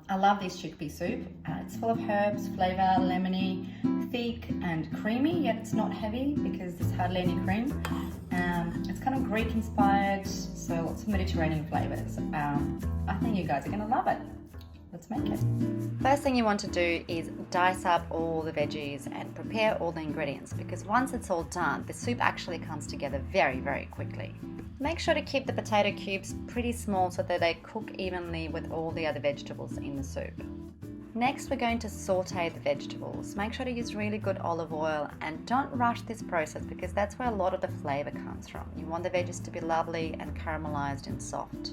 I love this chickpea soup. It's full of herbs, flavour, lemony, thick and creamy, yet it's not heavy because there's hardly any cream. It's kind of Greek inspired, so lots of Mediterranean flavours. I think you guys are going to love it. Let's make it. First thing you want to do is dice up all the veggies and prepare all the ingredients, because once it's all done, the soup actually comes together very, very quickly. Make sure to keep the potato cubes pretty small so that they cook evenly with all the other vegetables in the soup. Next, we're going to saute the vegetables. Make sure to use really good olive oil and don't rush this process, because that's where a lot of the flavour comes from. You want the veggies to be lovely and caramelised and soft.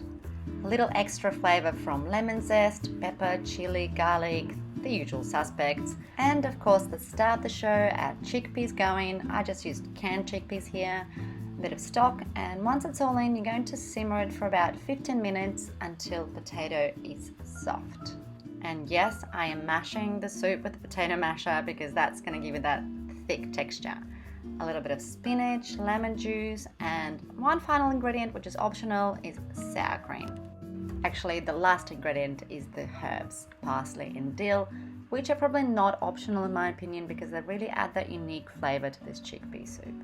A little extra flavour from lemon zest, pepper, chili, garlic, the usual suspects. And of course the star of the show, our chickpeas going. I just used canned chickpeas here, a bit of stock, and once it's all in, you're going to simmer it for about 15 minutes until the potato is soft. And yes, I am mashing the soup with the potato masher because that's going to give it that thick texture. A little bit of spinach, lemon juice, and one final ingredient which is optional is sour cream. Actually, the last ingredient is the herbs, parsley and dill, which are probably not optional in my opinion because they really add that unique flavour to this chickpea soup.